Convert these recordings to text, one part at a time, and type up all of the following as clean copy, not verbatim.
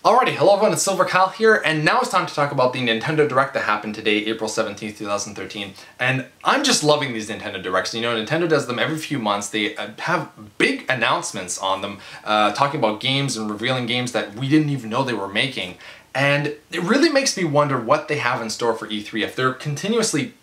Alrighty, hello everyone, it's Silver Kyle here, and now it's time to talk about the Nintendo Direct that happened today, April 17th, 2013. And I'm just loving these Nintendo Directs. You know, Nintendo does them every few months. They have big announcements on them, talking about games and revealing games that we didn't even know they were making. And it really makes me wonder what they have in store for E3. If they're continuously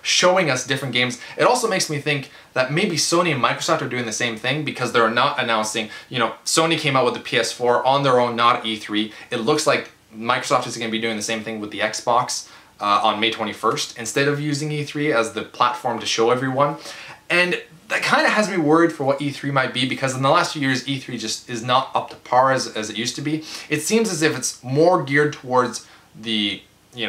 showing us different games. It also makes me think that maybe Sony and Microsoft are doing the same thing because they're not announcing, Sony came out with the PS4 on their own, not at E3. It looks like Microsoft is going to be doing the same thing with the Xbox on May 21st instead of using E3 as the platform to show everyone. And that kind of has me worried for what E3 might be, because in the last few years E3 just is not up to par as it used to be. It seems as if it's more geared towards the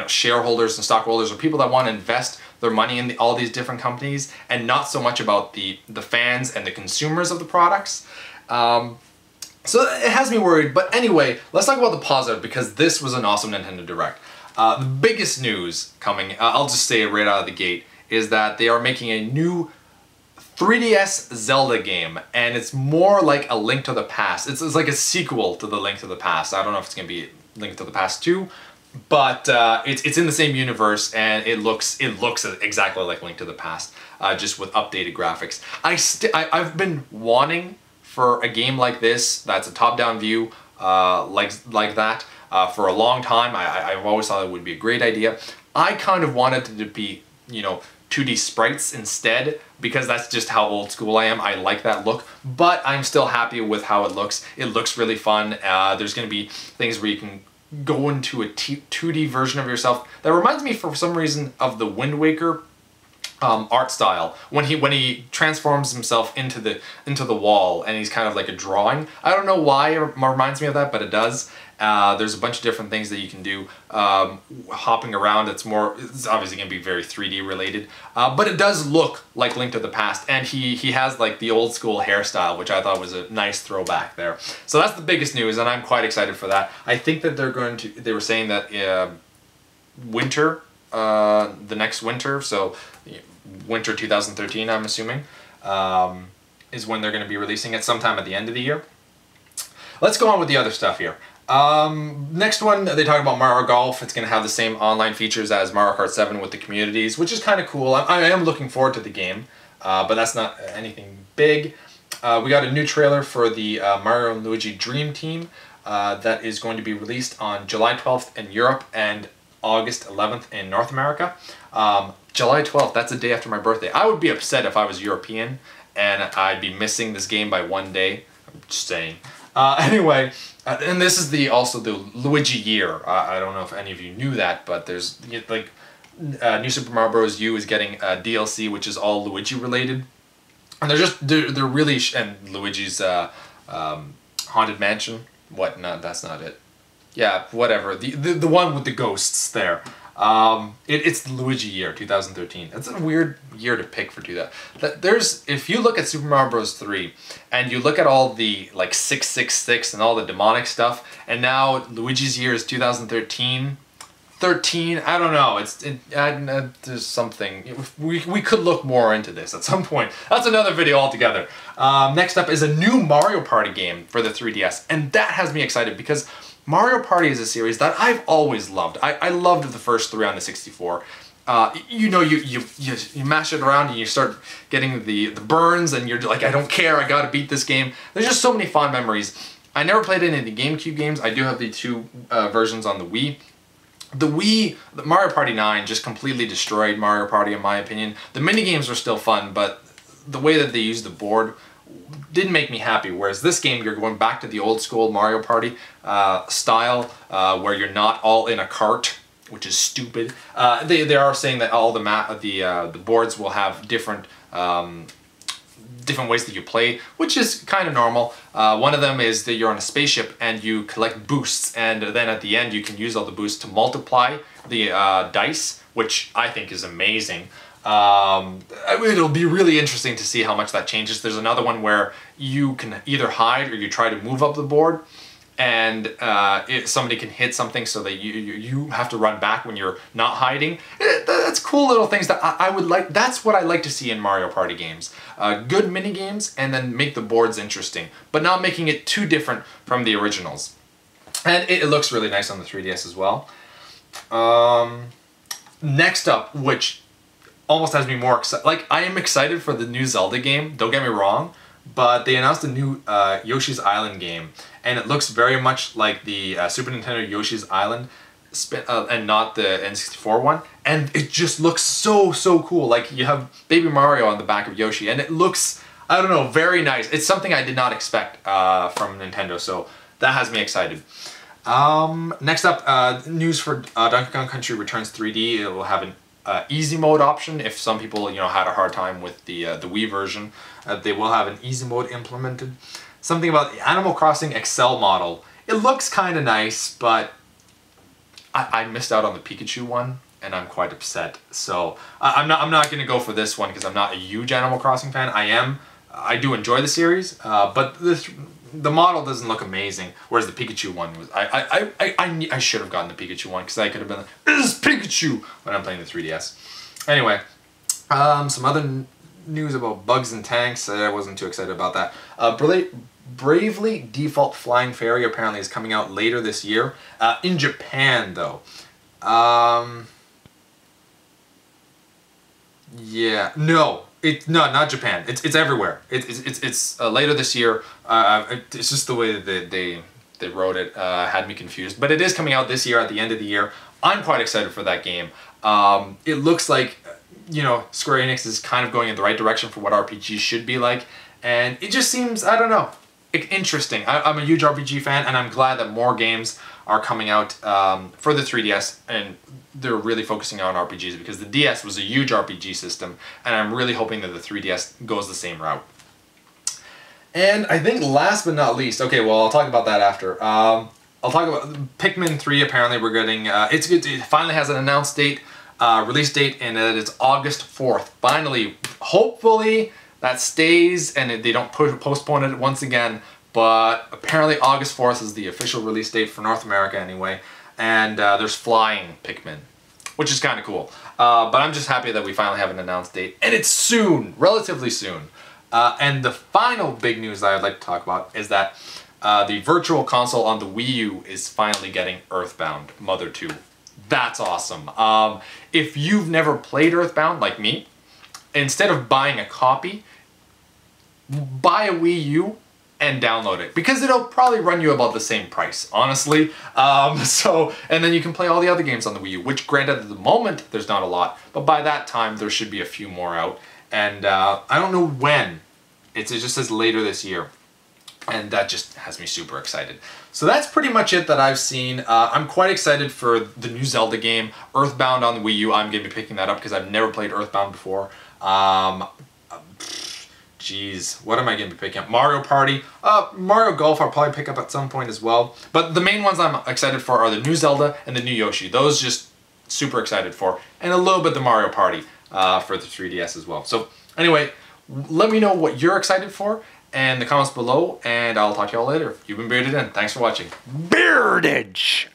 shareholders and stockholders, or people that want to invest their money in all these different companies, and not so much about the fans and the consumers of the products. So it has me worried. But anyway, let's talk about the positive, because this was an awesome Nintendo Direct. The biggest news coming, I'll just say it right out of the gate, is that they are making a new 3DS Zelda game, and it's more like a Link to the Past. It's like a sequel to the Link to the Past. I don't know if it's going to be Link to the Past 2, but it's in the same universe, and it looks exactly like Link to the Past, just with updated graphics. I've been wanting for a game like this that's a top-down view, like that, for a long time. I've always thought it would be a great idea. I kind of wanted it to be 2D sprites instead, because that's just how old school I am. I like that look, but I'm still happy with how it looks. It looks really fun. There's going to be things where you can go into a 2D version of yourself. That reminds me, for some reason, of the Wind Waker art style, when he transforms himself into the wall and he's kind of like a drawing. I don't know why it reminds me of that, but it does. There's a bunch of different things that you can do. Hopping around, it's obviously going to be very 3D related, but it does look like Link to the Past, and he has like the old school hairstyle, which I thought was a nice throwback there. So that's the biggest news, and I'm quite excited for that. I think that they were saying that winter, the next winter, so winter 2013, I'm assuming, is when they're going to be releasing it, sometime at the end of the year. Let's go on with the other stuff here. Next one, they talk about Mario Golf. It's going to have the same online features as Mario Kart 7 with the communities, which is kind of cool. I am looking forward to the game, but that's not anything big. We got a new trailer for the Mario and Luigi Dream Team that is going to be released on July 12th in Europe and August 11th in North America. July 12th, that's the day after my birthday. I would be upset if I was European and I'd be missing this game by one day. I'm just saying. Anyway, and this is also the Luigi Year. I don't know if any of you knew that, but there's like New Super Mario Bros. U is getting a DLC, which is all Luigi related, and they're really and Luigi's Haunted Mansion. What? No, that's not it. Yeah, whatever. The one with the ghosts there. It's the Luigi Year 2013. That's a weird year to pick for if you look at Super Mario Bros. 3 and you look at all the like 666 and all the demonic stuff, and now Luigi's Year is 2013. I don't know. There's something. We could look more into this at some point. That's another video altogether. Next up is a new Mario Party game for the 3DS, and that has me excited because Mario Party is a series that I've always loved. I loved the first 3 on the 64. You mash it around and you start getting the burns, and you're like, I don't care, I gotta beat this game. There's just so many fond memories. I never played any of the GameCube games. I do have the 2 versions on the Wii. The Mario Party 9 just completely destroyed Mario Party, in my opinion. The minigames were still fun, but the way that they used the board didn't make me happy, whereas this game, you're going back to the old school Mario Party style, where you're not all in a cart, which is stupid. They are saying that all the boards will have different ways that you play, which is kind of normal. One of them is that you're on a spaceship and you collect boosts, and then at the end you can use all the boosts to multiply the dice, which I think is amazing. It'll be really interesting to see how much that changes. There's another one where you can either hide or you try to move up the board, and somebody can hit something so that you have to run back when you're not hiding. That's cool little things that I would like. That's what I like to see in Mario Party games. Good mini games, and then make the boards interesting, but not making it too different from the originals. And it looks really nice on the 3DS as well. Next up, which almost has me more excited. Like, I am excited for the new Zelda game, don't get me wrong, but they announced a new Yoshi's Island game, and it looks very much like the Super Nintendo Yoshi's Island, and not the N64 one, and it just looks so cool. Like, you have Baby Mario on the back of Yoshi, and it looks, I don't know, very nice. It's something I did not expect from Nintendo, so that has me excited. Next up, news for Donkey Kong Country Returns 3D. It will have an easy mode option if some people, had a hard time with the Wii version. They will have an easy mode implemented. Something about the Animal Crossing Excel model. It looks kind of nice, but I missed out on the Pikachu one, and I'm quite upset. So I'm not gonna go for this one because I'm not a huge Animal Crossing fan. I do enjoy the series, but the model doesn't look amazing, whereas the Pikachu one was. I should have gotten the Pikachu one because I could have been like, this is Pikachu when I'm playing the 3DS. Anyway, some other news about Bugs and Tanks. I wasn't too excited about that. Bravely Default Flying Fairy apparently is coming out later this year. In Japan, though. Yeah, no. No, not Japan. It's everywhere. It's later this year. It's just the way that they wrote it had me confused. But it is coming out this year at the end of the year. I'm quite excited for that game. It looks like, Square Enix is kind of going in the right direction for what RPGs should be like. And it just seems, I don't know, interesting. I'm a huge RPG fan, and I'm glad that more games are coming out for the 3DS, and they're really focusing on RPGs because the DS was a huge RPG system, and I'm really hoping that the 3DS goes the same route. And I think last but not least, okay, well, I'll talk about that after. I'll talk about Pikmin 3. Apparently we're getting, it finally has an announced date, release date, and it's August 4th. Finally, hopefully that stays and they don't postpone it once again, but apparently August 4th is the official release date for North America anyway, and there's flying Pikmin, which is kind of cool. But I'm just happy that we finally have an announced date, and it's soon, relatively soon. And the final big news that I'd like to talk about is that the Virtual Console on the Wii U is finally getting Earthbound Mother 2. That's awesome. If you've never played Earthbound like me, instead of buying a copy, buy a Wii U and download it, because it'll probably run you about the same price, honestly. And then you can play all the other games on the Wii U, which granted at the moment there's not a lot, but by that time there should be a few more out. And I don't know when. It just says later this year. And that just has me super excited. So that's pretty much it that I've seen. I'm quite excited for the new Zelda game, Earthbound on the Wii U. I'm going to be picking that up because I've never played Earthbound before. Jeez, what am I going to be picking up? Mario Party. Mario Golf I'll probably pick up at some point as well. But the main ones I'm excited for are the new Zelda and the new Yoshi. Those just super excited for. And a little bit the Mario Party for the 3DS as well. So anyway, let me know what you're excited for in the comments below, and I'll talk to y'all later. You've been Bearded In. Thanks for watching. Beardage!